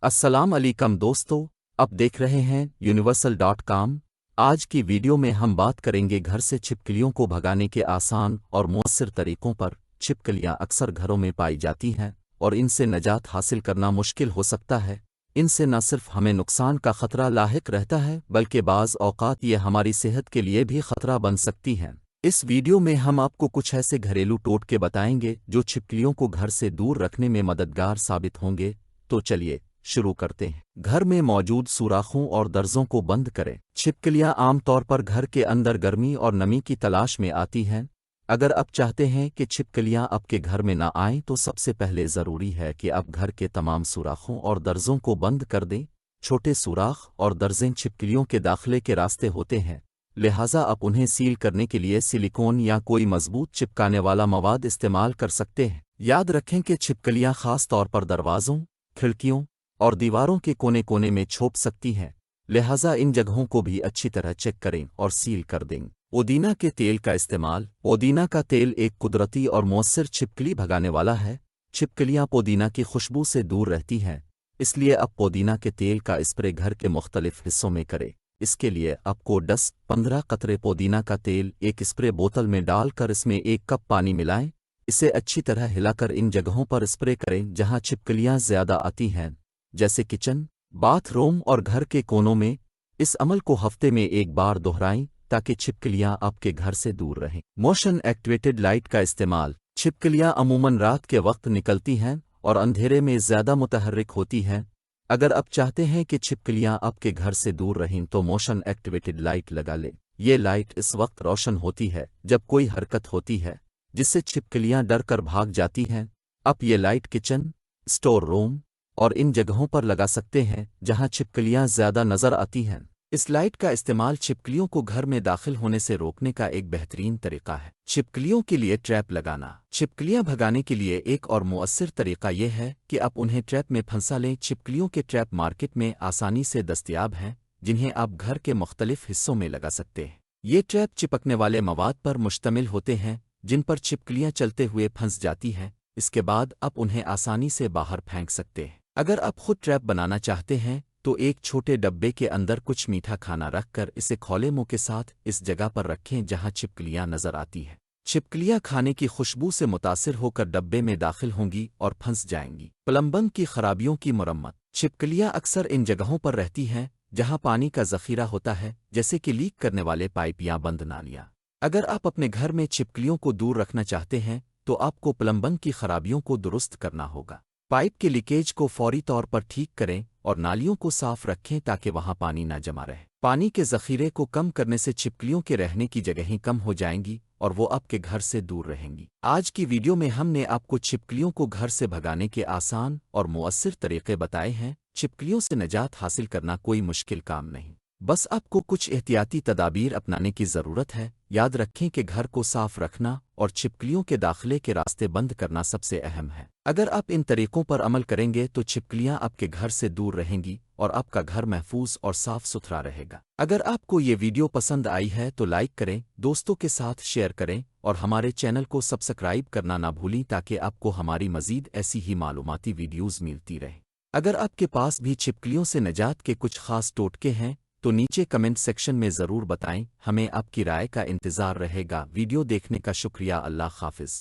अस्सलाम अलैकुम दोस्तों, अब देख रहे हैं universal.com। आज की वीडियो में हम बात करेंगे घर से छिपकलियों को भगाने के आसान और मौसर तरीकों पर। छिपकलियां अक्सर घरों में पाई जाती हैं और इनसे निजात हासिल करना मुश्किल हो सकता है। इनसे न सिर्फ हमें नुकसान का खतरा लाहिक रहता है बल्कि बाज़ औक़ात ये हमारी सेहत के लिए भी खतरा बन सकती हैं। इस वीडियो में हम आपको कुछ ऐसे घरेलू टोटके बताएंगे जो छिपकलियों को घर से दूर रखने में मददगार साबित होंगे। तो चलिए शुरू करते हैं। घर में मौजूद सुराखों और दर्जों को बंद करें। छिपकलियां आमतौर पर घर के अंदर गर्मी और नमी की तलाश में आती हैं। अगर आप चाहते हैं कि छिपकलियां आपके घर में ना आएं तो सबसे पहले ज़रूरी है कि आप घर के तमाम सुराखों और दर्जों को बंद कर दें। छोटे सुराख और दर्जें छिपकलियों के दाखिले के रास्ते होते हैं, लिहाजा आप उन्हें सील करने के लिए सिलिकॉन या कोई मजबूत चिपकाने वाला मवाद इस्तेमाल कर सकते हैं। याद रखें कि छिपकलियां खास तौर पर दरवाज़ों, खिड़कियों और दीवारों के कोने कोने में छुप सकती हैं, लिहाजा इन जगहों को भी अच्छी तरह चेक करें और सील कर दें। पुदीना के तेल का इस्तेमाल। पुदीना का तेल एक कुदरती और मौसर छिपकली भगाने वाला है। छिपकलियां पुदीना की खुशबू से दूर रहती हैं, इसलिए अब पुदीना के तेल का स्प्रे घर के मुख्तलिफ हिस्सों में करें। इसके लिए आपको 10-15 कतरे पुदीना का तेल एक स्प्रे बोतल में डालकर इसमें 1 कप पानी मिलाएं। इसे अच्छी तरह हिलाकर इन जगहों पर स्प्रे करें जहां छिपकलियां ज़्यादा आती हैं, जैसे किचन, बाथरूम और घर के कोनों में। इस अमल को हफ्ते में 1 बार दोहराएं ताकि छिपकलियां आपके घर से दूर रहें। मोशन एक्टिवेटेड लाइट का इस्तेमाल। छिपकलियां अमूमन रात के वक्त निकलती हैं और अंधेरे में ज़्यादा मुतहर्रिक होती हैं। अगर आप चाहते हैं कि छिपकलियां आपके घर से दूर रहें तो मोशन एक्टिवेटेड लाइट लगा लें। ये लाइट इस वक्त रोशन होती है जब कोई हरकत होती है, जिससे छिपकलियां डर कर भाग जाती हैं। आप ये लाइट किचन, स्टोर रूम और इन जगहों पर लगा सकते हैं जहां छिपकलियां ज़्यादा नज़र आती हैं। इस लाइट का इस्तेमाल छिपकलियों को घर में दाखिल होने से रोकने का एक बेहतरीन तरीका है। छिपकलियों के लिए ट्रैप लगाना। छिपकलियां भगाने के लिए एक और मुअस्सिर तरीका यह है कि आप उन्हें ट्रैप में फंसा लें। छिपकलियों के ट्रैप मार्केट में आसानी से दस्तयाब हैं, जिन्हें आप घर के मुख्तलिफ हिस्सों में लगा सकते हैं। ये ट्रैप चिपकने वाले मवाद पर मुश्तमिल होते हैं जिन पर छिपकलियां चलते हुए फंस जाती हैं। इसके बाद आप उन्हें आसानी से बाहर फेंक सकते हैं। अगर आप खुद ट्रैप बनाना चाहते हैं तो एक छोटे डब्बे के अंदर कुछ मीठा खाना रखकर इसे खोले मुंह के साथ इस जगह पर रखें जहां छिपकलियां नजर आती हैं। छिपकलियां खाने की खुशबू से मुतासिर होकर डब्बे में दाखिल होंगी और फंस जाएंगी। प्लम्बिंग की खराबियों की मरम्मत। छिपकलियां अक्सर इन जगहों पर रहती हैं जहां पानी का जखीरा होता है, जैसे कि लीक करने वाले पाइप या बंद नालियां। अगर आप अपने घर में छिपकलियों को दूर रखना चाहते हैं तो आपको प्लम्बिंग की खराबियों को दुरुस्त करना होगा। पाइप के लीकेज को फौरी तौर पर ठीक करें और नालियों को साफ रखें ताकि वहां पानी न जमा रहे। पानी के जखीरे को कम करने से छिपकलियों के रहने की जगहें कम हो जाएंगी और वो आपके घर से दूर रहेंगी। आज की वीडियो में हमने आपको छिपकलियों को घर से भगाने के आसान और मुअस्सिर तरीके बताए हैं। छिपकलियों से निजात हासिल करना कोई मुश्किल काम नहीं, बस आपको कुछ एहतियाती तदाबीर अपनाने की ज़रूरत है। याद रखें कि घर को साफ रखना और छिपकलियों के दाखिले के रास्ते बंद करना सबसे अहम है। अगर आप इन तरीकों पर अमल करेंगे तो छिपकलियां आपके घर से दूर रहेंगी और आपका घर महफूज और साफ सुथरा रहेगा। अगर आपको ये वीडियो पसंद आई है तो लाइक करें, दोस्तों के साथ शेयर करें और हमारे चैनल को सब्सक्राइब करना ना भूलें ताकि आपको हमारी मज़ीद ऐसी ही मालूमाती वीडियोज़ मिलती रहे। अगर आपके पास भी छिपकलियों से निजात के कुछ खास टोटके हैं तो नीचे कमेंट सेक्शन में ज़रूर बताएं। हमें आपकी राय का इंतज़ार रहेगा। वीडियो देखने का शुक्रिया। अल्लाह हाफ़िज़।